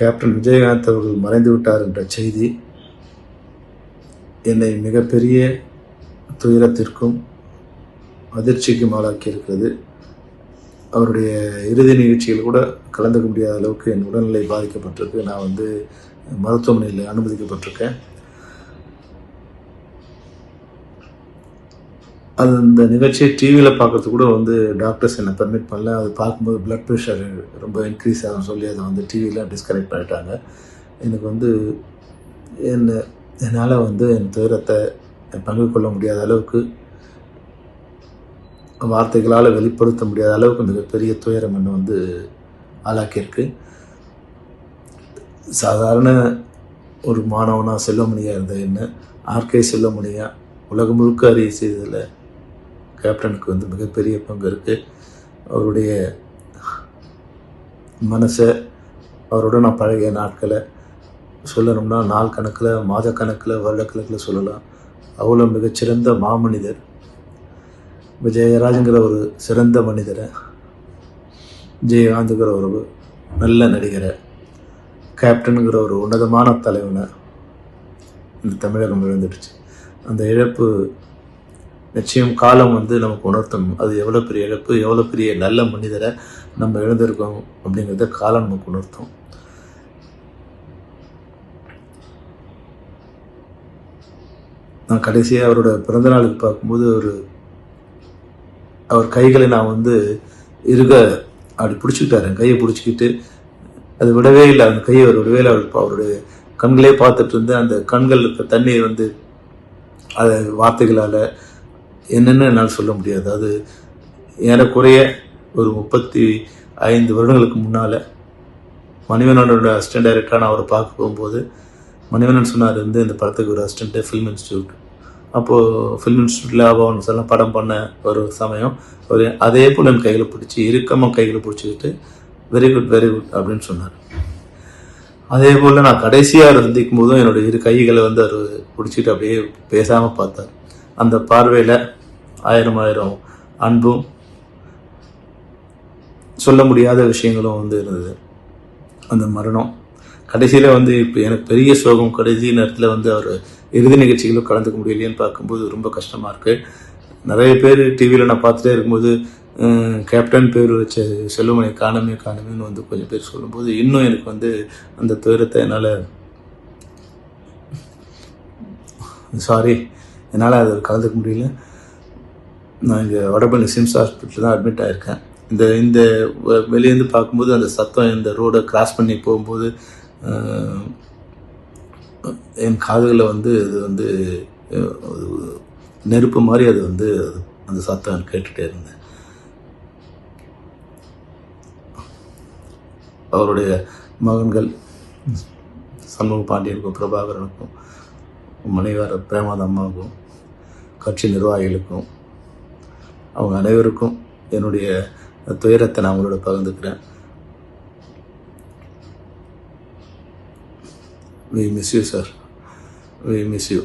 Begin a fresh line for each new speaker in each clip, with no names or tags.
Captain Vijayakanth அவர்கள் மறைந்து விட்டார் என்ற செய்தி என்னை மிகப்பெரிய துயரத்திற்கும் அதிர்ச்சிக்கும் ஆளாக்கி இருக்கிறது. அவருடைய இறுதி நிகழ்ச்சியில் கூட கலந்துக்க முடியாத அளவுக்கு என் உடல்நிலை பாதிக்கப்பட்டிருக்கு. நான் மருத்துவமனையில் அனுமதிக்கப்பட்டிருக்கேன். அந்த நிகழ்ச்சியை டிவியில் பார்க்கறதுக்கு கூட டாக்டர்ஸ் என்னை பர்மிட் பண்ணல. அது பார்க்கும்போது பிளட் ப்ரெஷர் ரொம்ப இன்க்ரீஸ் ஆகும் சொல்லி அதை டிவியில் டிஸ்கனெக்ட் பண்ணிட்டாங்க. எனக்கு என்னால் என் துயரத்தை பங்கு கொள்ள முடியாத அளவுக்கு, வார்த்தைகளால் வெளிப்படுத்த முடியாத அளவுக்கு மிகப்பெரிய துயரம் என்னை ஆளாக்கியிருக்கு. சாதாரண ஒரு மாணவனாக செல்வமணியாக இருந்த என்ன ஆர்கே செல்வமணியாக உலகம் முழுக்க அறிய செய்ததில் கேப்டனுக்கு மிகப்பெரிய பங்கு இருக்குது. அவருடைய மனசை, அவரோட நான் பழகிய நாட்களை சொல்லணும்னா நாள் கணக்கில், மாத கணக்கில், வருடக்கணக்கில் சொல்லலாம். அவ்வளோ மிகச்சிறந்த மாமனிதர். விஜயராஜுங்கிற ஒரு சிறந்த மனிதரை, விஜயகாந்துங்கிற ஒரு நல்ல நடிகரை, கேப்டனுங்கிற ஒரு உன்னதமான தலைவனை இந்த தமிழகம் இழந்துடுச்சு. அந்த இழப்பு நிச்சயம் காலம் நமக்கு உணர்த்தும். அது எவ்வளோ பெரிய இழப்பு, எவ்வளோ பெரிய நல்ல மனிதரை நம்ம இழந்திருக்கோம் அப்படிங்கிறத காலம் நமக்கு உணர்த்தும். நான் கடைசியாக அவரோட பிறந்தநாளுக்கு பார்க்கும்போது அவர் கைகளை நான் இருக அப்படி பிடிச்சிக்கிட்டாரு. என் கையை பிடிச்சிக்கிட்டு அது விடவே இல்லை. அந்த கையை அவர் விடவே இல்லை. அவருடைய கண்களே பார்த்துட்டு இருந்து அந்த கண்களுக்கு தண்ணீர் அதை வார்த்தைகளால் என்னென்னு என்னால் சொல்ல முடியாது. அது ஏறக்குறைய ஒரு 35 வருடங்களுக்கு முன்னால் மணிவண்ணனோட அசிஸ்டன்ட் டைரக்டராக நான் அவரை பார்க்க போகும்போது மணிவண்ணன் சொன்னார், இந்த படத்துக்கு ஒரு அசிஸ்டண்ட்டு ஃபில்ம் இன்ஸ்டியூட். அப்போது ஃபில்ம் இன்ஸ்டியூட்டில் அவன்ஸ் எல்லாம் படம் பண்ண ஒரு சமயம் அவர் அதே போல் என் கையில் பிடிச்சி இறுக்கமாக கையில் பிடிச்சிக்கிட்டு வெரி குட் அப்படின்னு சொன்னார். அதே போல் நான் கடைசியாக சந்திக்கும் போதும் என்னுடைய இரு கைகளை அவர் பிடிச்சிட்டு அப்படியே பேசாமல் பார்த்தார். அந்த பார்வையில் ஆயிரம் அன்பும் சொல்ல முடியாத விஷயங்களும் இருந்தது. அந்த மரணம் கடைசியில் இப்போ எனக்கு பெரிய சோகம். கடைசி நேரத்தில் அவர் இறுதி நிகழ்ச்சிகளும் கலந்துக்க முடியலையேன்னு பார்க்கும்போது ரொம்ப கஷ்டமாக இருக்குது. நிறைய பேர் டிவியில் நான் பார்த்துட்டே இருக்கும்போது கேப்டன் பேர் வச்ச செல்வமணி காணமேன்னு கொஞ்சம் பேர் சொல்லும்போது இன்னும் எனக்கு அந்த துயரத்தை என்னால் அதை கலந்துக்க முடியல. நான் இங்கே வடபழனி சிம்ஸ் ஹாஸ்பிட்டல் தான் அட்மிட் ஆகிருக்கேன். இந்த வெளியேருந்து பார்க்கும்போது அந்த சத்தம் இந்த ரோடை கிராஸ் பண்ணி போகும்போது என் காதுகளில் இது நெருப்பு மாதிரி அது அந்த சத்தம் கேட்டுகிட்டே இருந்தேன். அவருடைய மகன்கள் சண்முக பாண்டியனுக்கும், பிரபாகரனுக்கும், மனைவார பிரேமாத அம்மாவுக்கும், கட்சி நிர்வாகிகளுக்கும், அவங்க அனைவருக்கும் என்னுடைய துயரத்தை நான் அவங்களோட பகிர்ந்துக்கிறேன். We miss you, sir. We miss you.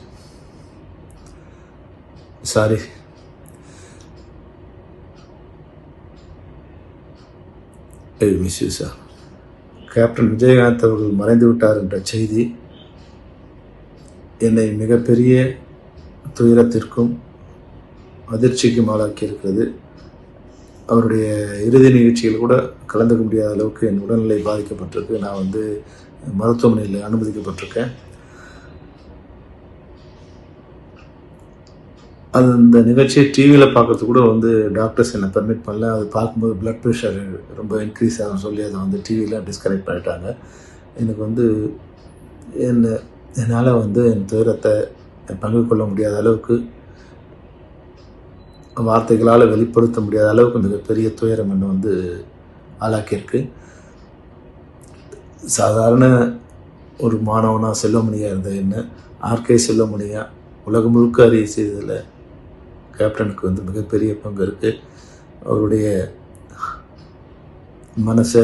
Sorry. We miss you, sir. Captain Vijayakanth அவர்கள் மறைந்து விட்டார் என்ற செய்தி என்னை மிகப்பெரிய துயரத்திற்கும் அதிர்ச்சிக்கும் ஆளாக்கி இருக்கிறது. அவருடைய இறுதி நிகழ்ச்சியில் கூட கலந்துக்க முடியாத அளவுக்கு என் உடல்நிலை பாதிக்கப்பட்டிருக்கு. நான் மருத்துவமனையில் அனுமதிக்கப்பட்டிருக்கேன். அந்த நிகழ்ச்சியை டிவியில் பார்க்கறதுக்கு கூட டாக்டர்ஸ் என்னை பர்மிட் பண்ணல. அது பார்க்கும்போது பிளட் ப்ரெஷர் ரொம்ப இன்க்ரீஸ் ஆகும் சொல்லி அதை டிவியில் டிஸ்கனெக்ட் பண்ணிட்டாங்க. எனக்கு என்னால் என் துயரத்தை பங்கு கொள்ள முடியாத அளவுக்கு, வார்த்தைகளால் வெளிப்படுத்த முடியாத அளவுக்கு மிகப்பெரிய துயரம் என்னை ஆளாக்கியிருக்கு. சாதாரண ஒரு மாணவனாக செல்வமணியாக இருந்த என்ன ஆர்கே செல்வமணியாக உலகம் முழுக்க அறிய செய்ததில் கேப்டனுக்கு மிகப்பெரிய பங்கு இருக்குது. அவருடைய மனசை,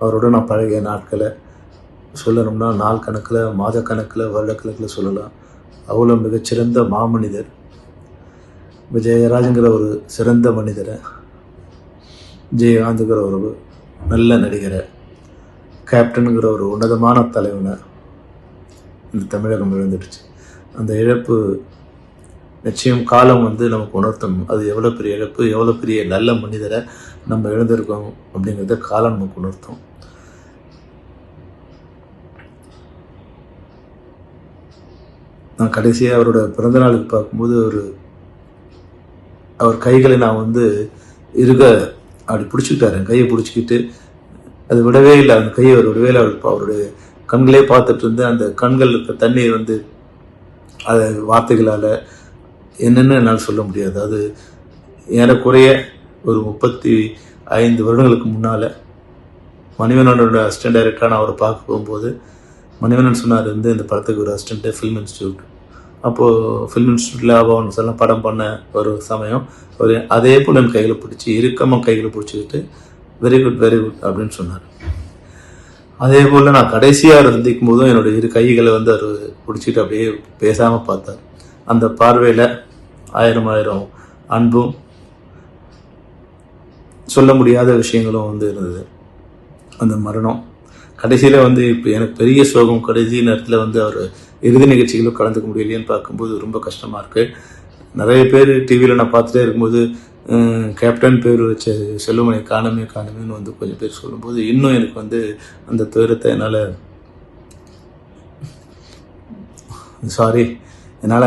அவரோட நான் பழகிய நாட்களை சொல்லணும்னா நாள் கணக்கில், மாத கணக்கில், வருடக்கணக்கில் சொல்லலாம். அவ்வளோ மிகச்சிறந்த மாமனிதர். விஜயராஜுங்கிற ஒரு சிறந்த மனிதரை, விஜயகாந்துங்கிற ஒரு நல்ல நடிகரை, கேப்டனுங்கிற ஒரு உன்னதமான தலைவனை இந்த தமிழகம் இழந்துடுச்சு. அந்த இழப்பு நிச்சயம் காலம் வந்து நமக்கு உணர்த்தும். அது எவ்வளோ பெரிய இழப்பு, எவ்வளோ பெரிய நல்ல மனிதரை நம்ம இழந்திருக்கோம் அப்படிங்கிறத காலம் நமக்கு உணர்த்தும். நான் கடைசியாக அவரோட பிறந்தநாளுக்கு பார்க்கும்போது அவர் கைகளை நான் வந்து இருக அப்படி பிடிச்சிக்கிட்டாரு. என் கையை பிடிச்சிக்கிட்டு அது விடவே இல்லை. அந்த கையை அவர் விடவே இல்லை. அவருடைய கண்களே பார்த்துட்டு இருந்து அந்த கண்களுக்கு தண்ணீர் வந்து அதை வார்த்தைகளால் என்னென்னு என்னால் சொல்ல முடியாது. அது ஏறக்குறைய ஒரு 35 வருடங்களுக்கு முன்னால் மணிவண்ணனோட அசிஸ்டன்ட் டைரக்டராக நான் அவரை பார்க்க போகும்போது மணிவண்ணன் சொன்னார் வந்து இந்த படத்துக்கு ஒரு அசிஸ்டண்ட்டு ஃபில்ம் இன்ஸ்டியூட். அப்போது ஃபில்ம் இன்ஸ்டியூட்டில் அவன் எல்லாம் படம் பண்ண ஒரு சமயம் ஒரு அதே போல் என் கையில் பிடிச்சி இறுக்கமாக கையில் பிடிச்சிக்கிட்டு வெரி குட் அப்படின்னு சொன்னார். அதே போல் நான் கடைசியாக சந்திக்கும் போதும் என்னோடய இரு கைகளை வந்து அவர் பிடிச்சிட்டு அப்படியே பேசாமல் பார்த்தார். அந்த பார்வையில் ஆயிரம் அன்பும் சொல்ல முடியாத விஷயங்களும் வந்து இருந்தது. அந்த மரணம் கடைசியில் வந்து இப்போ எனக்கு பெரிய சோகம். கடைசி நேரத்தில் வந்து அவர் இறுதி நிகழ்ச்சிகளும் கலந்துக்க முடியலையேன்னு பார்க்கும்போது ரொம்ப கஷ்டமாக இருக்குது. நிறைய பேர் டிவியில் நான் பார்த்துட்டே இருக்கும்போது கேப்டன் பேர் வச்ச செல்வமணி காணமேன்னு வந்து கொஞ்சம் பேர் சொல்லும்போது இன்னும் எனக்கு வந்து அந்த துயரத்தை என்னால்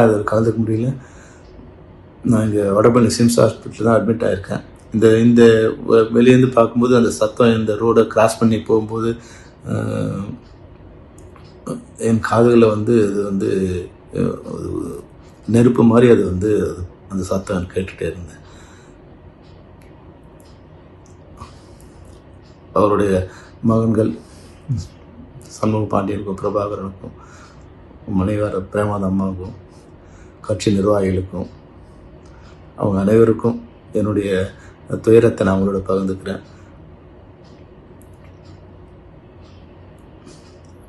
அதில் கலந்துக்க முடியல. நான் இங்கே வடபழனி சிம்ஸ் ஹாஸ்பிட்டல் தான் அட்மிட் ஆகிருக்கேன். இந்த வெளியேருந்து பார்க்கும்போது அந்த சத்தம் இந்த ரோடை கிராஸ் பண்ணி போகும்போது என் காதுகளில் வந்து அது வந்து நெருப்பு மாதிரி அது வந்து அந்த சத்தம் கேட்டுகிட்டே இருந்தேன். அவருடைய மகன்கள் சண்முக பாண்டியனுக்கும் பிரபாகரனுக்கும் மனைவர் பிரேமாத அம்மாவுக்கும் கட்சி நிர்வாகிகளுக்கும் அவங்க அனைவருக்கும் என்னுடைய துயரத்தை நான் அவங்களோட பகிர்ந்துக்கிறேன்.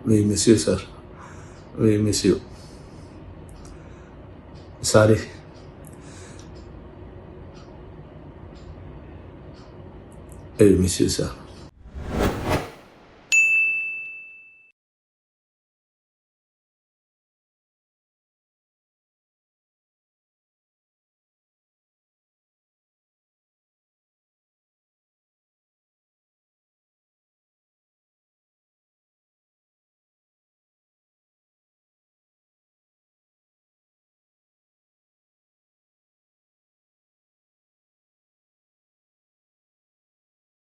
We miss you, sir. We miss you. Sorry. I miss you, sir.